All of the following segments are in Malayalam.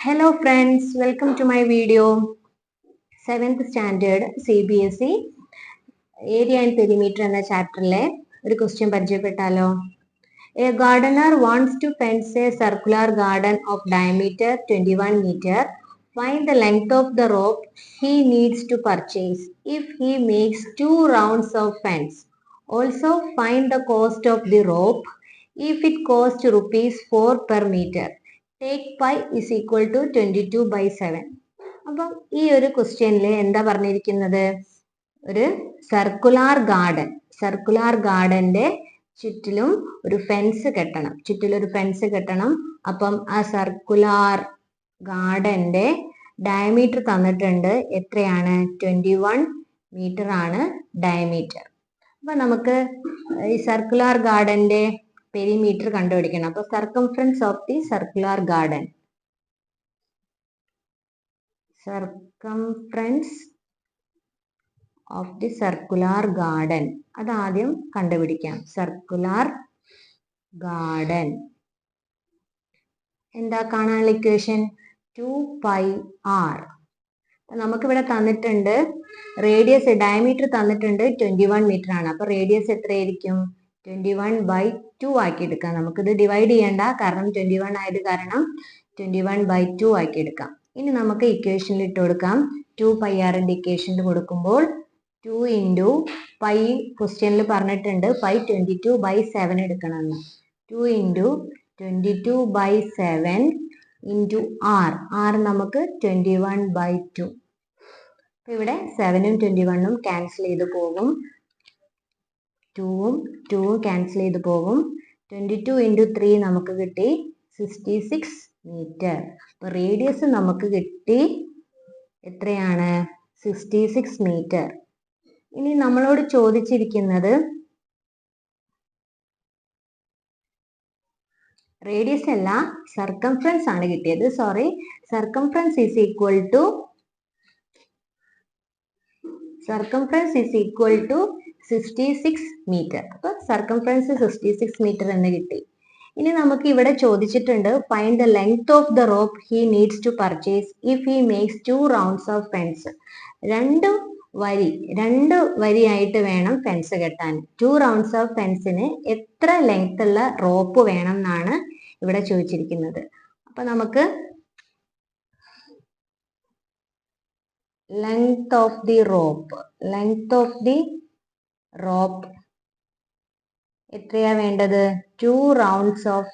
Hello friends, welcome to my video. 7th standard CBSE Area and Perimeter എന്ന ചാപ്റ്ററിലെ ഒരു question പരിചയപ്പെട്ടാലോ? A gardener wants to fence a circular garden of diameter 21 meter. Find the length of the rope he needs to purchase if he makes 2 rounds of fence. Also find the cost of the rope if it costs rupees 4 per meter. Take pi is equal to 22/7. അപ്പം ഈ ഒരു ക്വസ്റ്റ്യനിൽ എന്താ പറഞ്ഞിരിക്കുന്നത്? ഒരു സർക്കുലാർ ഗാർഡന്റെ ചുറ്റിലും ഒരു ഫെൻസ് കെട്ടണം. അപ്പം ആ സർക്കുലാർ ഗാർഡന്റെ ഡയമീറ്റർ തന്നിട്ടുണ്ട്. എത്രയാണ്? 21 മീറ്റർ ആണ് ഡയമീറ്റർ. അപ്പൊ നമുക്ക് ഈ സർക്കുലാർ ഗാർഡന്റെ പെരിമീറ്റർ കണ്ടുപിടിക്കണം. അപ്പൊ circumference of the circular garden, അത് ആദ്യം കണ്ടുപിടിക്കാം. സർക്കുലാർ ഗാർഡൻ എന്താ കാണാനുള്ള ഇക്വേഷൻ? 2πr. നമുക്കിവിടെ തന്നിട്ടുണ്ട് റേഡിയസ്, ഡയമീറ്റർ തന്നിട്ടുണ്ട് 21 മീറ്റർ ആണ്. അപ്പൊ റേഡിയസ് എത്രയായിരിക്കും? 21/2 ആക്കി എടുക്കാം. നമുക്കിത് ഡിവൈഡ് ചെയ്യണ്ട, കാരണം 21 ആയത് കാരണം 21/2 ആക്കി എടുക്കാം. ഇനി നമുക്ക് ഇക്വേഷനിൽ ഇട്ട് കൊടുക്കാം. 2πrന്റെ ഇക്വേഷനിൽ കൊടുക്കുമ്പോൾ 2 ഇൻറ്റു പൈ, ക്വസ്റ്റ്യനിൽ പറഞ്ഞിട്ടുണ്ട് പൈ 22/7 എടുക്കണമെന്ന്. 2 ഇൻറ്റു 22/7 ഇൻറ്റു ആർ നമുക്ക് 21/2. ഇവിടെ 7ഉം 21ഉം ക്യാൻസൽ ചെയ്ത് പോകും. 2ഉം 2ഉം ക്യാൻസൽ ചെയ്ത് പോകും. 22 ഇൻറ്റു 3 നമുക്ക് കിട്ടി 66 മീറ്റർ. അപ്പൊ റേഡിയസ് നമുക്ക് കിട്ടി എത്രയാണ്? 66 മീറ്റർ. ഇനി നമ്മളോട് ചോദിച്ചിരിക്കുന്നത് റേഡിയസ് അല്ല, സർക്കംഫറൻസ് ആണ് കിട്ടിയത്. Circumference is equal to 66 metre. അപ്പൊ സർക്കംഫറൻസ് 66 മീറ്റർ എന്ന് കിട്ടി. ഇനി നമുക്ക് ഇവിടെ ചോദിച്ചിട്ടുണ്ട് find the length of the rope he needs to purchase if he makes 2 rounds of fence. രണ്ട് വരിയായിട്ട് വേണം ഫെൻസ് കെട്ടാൻ. 2 റൗണ്ട്സ് ഓഫ് ഫെൻസിന് എത്ര ലെങ്ത് ഉള്ള റോപ്പ് വേണം എന്നാണ് ഇവിടെ ചോദിച്ചിരിക്കുന്നത്. അപ്പൊ നമുക്ക് ലെങ്ത് ഓഫ് ദി റോപ്പ് എത്രയാ വേണ്ടത്? 2 റൗണ്ട്സ് ഓഫ്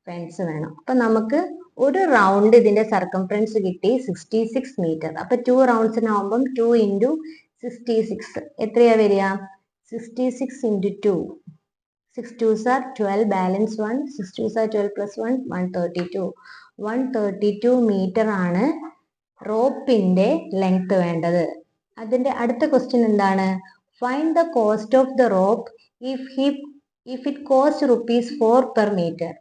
ഫെൻസ് വേണം. അപ്പൊ നമുക്ക് ഒരു റൗണ്ട് ഇതിന്റെ സർക്കംഫറൻസ് കിട്ടി 66 മീറ്റർ. അപ്പൊ 2 റൗണ്ട്സിനാവുമ്പം 2 ഇൻറ്റു 66 എത്രയാ വരിക? 66 into 2, 6 2s are 12, balance 1, 6 2s are 12 plus 1, 132 metre ആണ് റോപ്പിന്റെ ലെങ്ത് വേണ്ടത്. അതിന്റെ അടുത്ത ക്വസ്റ്റ്യൻ എന്താണ്? Find the cost of the rope if it cost rupees 4 per meter.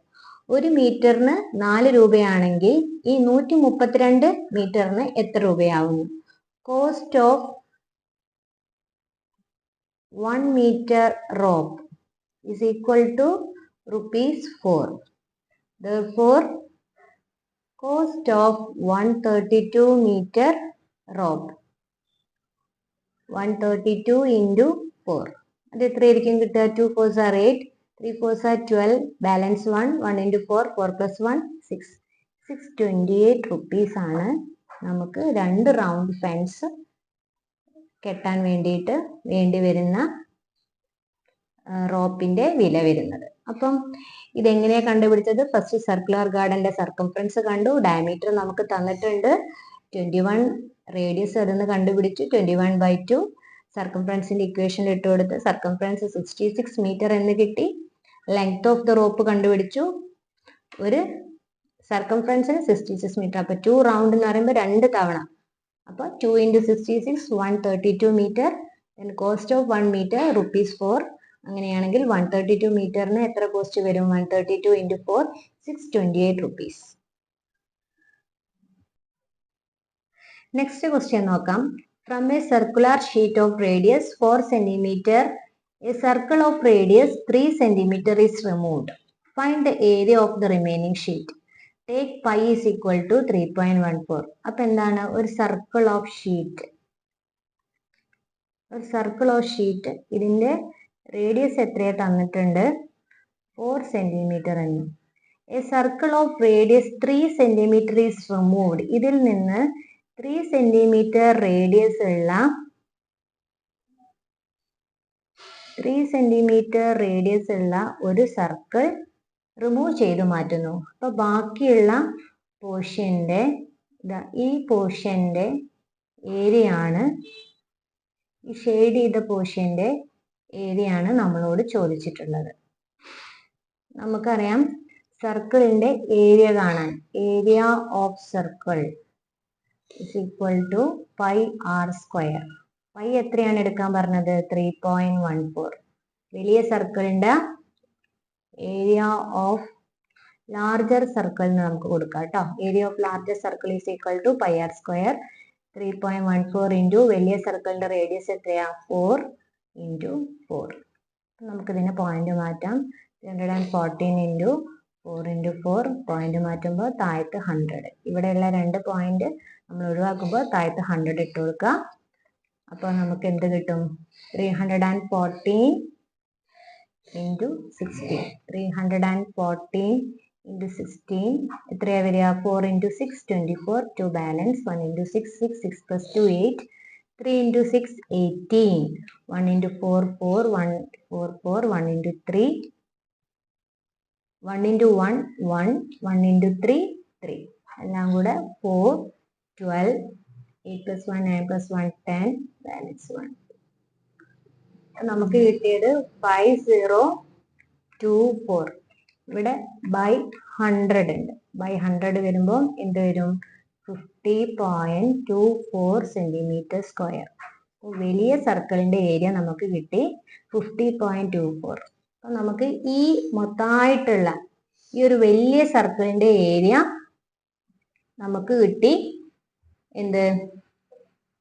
ഒരു മീറ്ററിന് 4 രൂപയാണെങ്കിൽ ഈ 132 മീറ്ററിന് എത്ര രൂപയാവുന്നു? Cost of 1 meter rope is equal to rupees 4. Therefore, cost of 132 meter rope, 132 into 4. അത് എത്രയായിരിക്കും കിട്ടുക? 2 4s are 8, 3 4s are 12, balance 1, 1 into 4, 4 plus 1, 6. 628 rupees ആണ് നമുക്ക് 2 റൗണ്ട് ഫെൻസ് കെട്ടാൻ വേണ്ടിയിട്ട് വേണ്ടി വരുന്ന റോപ്പിന്റെ വില വരുന്നത്. അപ്പം ഇതെങ്ങനെയാ കണ്ടുപിടിച്ചത്? ഫസ്റ്റ് സർക്കുലർ ഗാർഡന്റെ സർക്കംഫറൻസ് കണ്ടു, ഡയമീറ്റർ നമുക്ക് തന്നിട്ടുണ്ട് 21, റേഡിയസ് അതെന്ന് കണ്ടുപിടിച്ചു 21/2. സർക്കംഫറൻസിന്റെ ഇക്വേഷൻ ഇട്ട് കൊടുത്ത് സർക്കംഫറൻസ് 66 മീറ്റർ എന്ന് കിട്ടി. ലെങ്ത് ഓഫ് ദ റോപ്പ് കണ്ടുപിടിച്ചു. ഒരു സർക്കംഫറൻസിന് 66 മീറ്റർ. അപ്പൊ 2 റൗണ്ട് എന്ന് പറയുമ്പോൾ 2 തവണ. അപ്പൊ 2 into 66 132 metre. Cost of 1 metre rupees 4. അങ്ങനെയാണെങ്കിൽ 132 മീറ്ററിന് എത്ര കോസ്റ്റ് വരും? 132 ഇൻറ്റു 4, 628 rupees. നെക്സ്റ്റ് ക്വസ്റ്റ്യൻ നോക്കാം. From a circular sheet of radius 4 cm, a circle of radius 3 cm is removed. Find the area of the remaining sheet. Take pi is equal to 3.14. അപ്പൊ എന്താണ് ഒരു സർക്കിൾ ഓഫ് ഷീറ്റ്. ഒരു സർക്കിൾ ഓഫ് ഷീറ്റ്, ഇതിന്റെ റേഡിയസ് എത്രയാ തന്നിട്ടുണ്ട്? 4 സെന്റിമീറ്റർ എന്ന്. A circle of radius 3 centimetre is removed. ഇതിൽ നിന്ന് 3 സെന്റിമീറ്റർ റേഡിയസ് ഉള്ള 3 സെന്റിമീറ്റർ റേഡിയസ് ഉള്ള ഒരു സർക്കിൾ റിമൂവ് ചെയ്തു മാറ്റുന്നു. അപ്പൊ ബാക്കിയുള്ള പോർഷന്റെ ഈ പോർഷന്റെ ഏരിയ ആണ്, ഈ ഷെയ്ഡ് ചെയ്ത പോർഷന്റെ ഏരിയ ആണ് നമ്മളോട് ചോദിച്ചിട്ടുള്ളത്. നമുക്കറിയാം സർക്കിളിന്റെ ഏരിയ കാണാൻ, area of circle is equal to pi r square. Pi എത്രയാണ് എടുക്കാൻ പറഞ്ഞത്? 3.14. വലിയ സർക്കിളിന്റെ ഏരിയ ഓഫ് ലാർജർ സർക്കിൾ നമുക്ക് കൊടുക്കാം കേട്ടോ. Area of larger circle is equal to pi r square. 3.14 into വലിയ സർക്കിളിന്റെ റേഡിയസ് എത്രയാ? 4 ഇൻറ്റു 4. നമുക്കിതിനെ പോയിന്റ് മാറ്റാം. 314 ഇൻറ്റു 4 ഇൻറ്റു 4, പോയിന്റ് മാറ്റുമ്പോൾ താഴത്ത് 100. ഇവിടെയുള്ള 2 പോയിന്റ് നമ്മൾ ഒഴിവാക്കുമ്പോൾ താഴത്ത് 100 ഇട്ട് കൊടുക്കുക. അപ്പോൾ നമുക്ക് എന്ത് കിട്ടും? 314 ഇൻറ്റു 16. 314 ഇൻറ്റു 16 എത്രയാ വരിക? 4 into 6 24, 2 balance, 1 into 6 6, 6 plus 2 8, 3 into 6 18, 1 into 4 4, 1 4 4, 1 into 3, 1 into 1 1, 1 into 3 3, എല്ലാം കൂടെ 4 12, 8 plus 1 9 plus 1 10, ബാലൻസ് 1. നമുക്ക് കിട്ടിയത് 5024. ഇവിടെ ബൈ 100 ഉണ്ട്. ബൈ 100 വരുമ്പോൾ എന്ത് വരും? 50.24 സെന്റിമീറ്റർ സ്ക്വയർ. വലിയ സർക്കിളിന്റെ ഏരിയ നമുക്ക് കിട്ടി 50.24. അപ്പൊ നമുക്ക് ഈ മൊത്തമായിട്ടുള്ള ഈ ഒരു വലിയ സർക്കിളിന്റെ ഏരിയ നമുക്ക് കിട്ടി എന്ത്?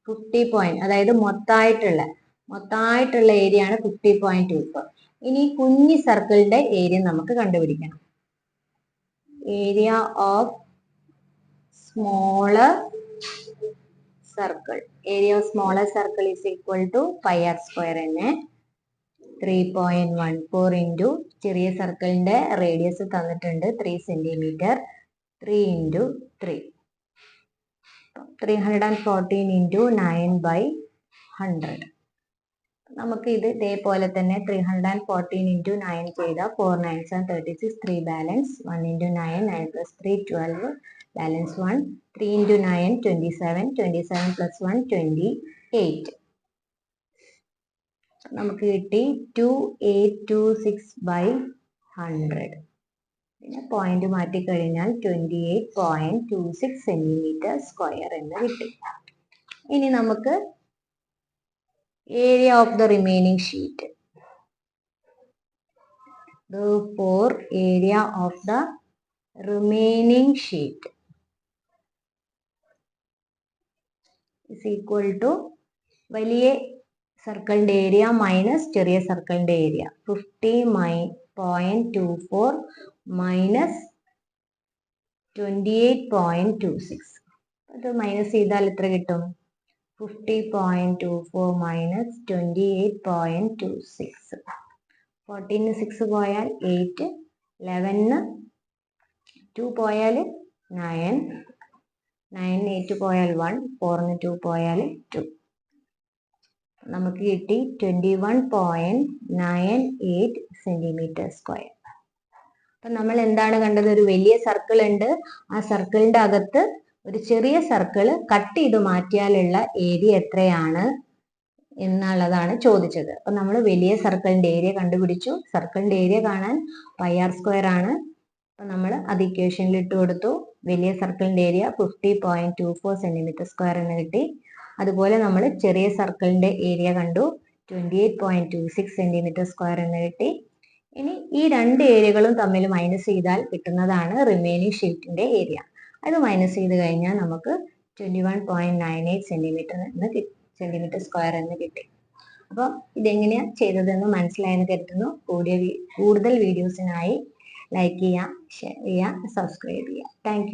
50 അതായത് മൊത്തമായിട്ടുള്ള ഏരിയ ആണ് 50.24. ഇനി കുഞ്ഞി സർക്കിളിന്റെ ഏരിയ നമുക്ക് കണ്ടുപിടിക്കണം. Area of smaller circle. Area of smaller circle is equal to pi r square തന്നെ. 3.14 ഇൻറ്റു ചെറിയ സർക്കിളിന്റെ റേഡിയസ് തന്നിട്ടുണ്ട് 3 സെന്റിമീറ്റർ. 3 into 3, 314 into 9/100. നമുക്ക് ഇത് ഇതേപോലെ തന്നെ 314 ഇൻറ്റു 9 ചെയ്താൽ 4 9s are 36, 3 balance, 1 into 9 9 plus 3 12, balance 1, 3 into 9 27, 27 plus 1 28. നമുക്ക് കിട്ടി 2826/100. പിന്നെ പോയിന്റ് മാറ്റി കഴിഞ്ഞാൽ 28.26 സെന്റിമീറ്റർ സ്ക്വയർ എന്ന് കിട്ടി. ഇനി നമുക്ക് area of the remaining sheet. Therefore, area of the remaining sheet is equal to വലിയ സർക്കിളിന്റെ ഏരിയ മൈനസ് ചെറിയ സർക്കിളിന്റെ ഏരിയ. 50.24 മൈനസ് 28.26. അത് മൈനസ് ചെയ്താൽ എത്ര കിട്ടും? 50.24 മൈനസ് 28.26. 14 6 പോയാൽ 8, 11 2 പോയാൽ 9, 9 8 പോയാൽ 1, 4 2 പോയാൽ 2. നമുക്ക് കിട്ടി 21.98 സെന്റിമീറ്റർ സ്ക്വയർ. അപ്പൊ നമ്മൾ എന്താണ് കണ്ടത്? ഒരു വലിയ സർക്കിൾ ഉണ്ട്. ആ സർക്കിളിന്റെ അകത്ത് ഒരു ചെറിയ സർക്കിള് കട്ട് ചെയ്ത് മാറ്റിയാലുള്ള ഏരിയ എത്രയാണ് എന്നുള്ളതാണ് ചോദിച്ചത്. അപ്പൊ നമ്മൾ വലിയ സർക്കിളിന്റെ ഏരിയ കണ്ടുപിടിച്ചു. സർക്കിളിന്റെ ഏരിയ കാണാൻ പൈ ആർ സ്ക്വയർ ആണ്. അപ്പൊ നമ്മൾ അത് ഇക്വേഷനിൽ ഇട്ട് കൊടുത്തു. വലിയ സർക്കിളിന്റെ ഏരിയ 50.24 സെന്റിമീറ്റർ സ്ക്വയർ എന്ന് കിട്ടി. അതുപോലെ നമ്മൾ ചെറിയ സർക്കിളിന്റെ ഏരിയ കണ്ടു, 28.26 സെന്റിമീറ്റർ സ്ക്വയർ എന്ന് കിട്ടി. ഇനി ഈ രണ്ട് ഏരിയകളും തമ്മിൽ മൈനസ് ചെയ്താൽ കിട്ടുന്നതാണ് റിമൈനിങ് ഷീറ്റിന്റെ ഏരിയ. അത് മൈനസ് ചെയ്ത് കഴിഞ്ഞാൽ നമുക്ക് 21.98 സെന്റിമീറ്റർ സ്ക്വയർ എന്ന് കിട്ടി. അപ്പോൾ ഇതെങ്ങനെയാണ് ചെയ്തതെന്ന് മനസ്സിലായെന്ന് കരുതുന്നു. കൂടുതൽ വീഡിയോസിനായി ലൈക്ക് ചെയ്യുക, ഷെയർ ചെയ്യുക, സബ്സ്ക്രൈബ് ചെയ്യുക. താങ്ക്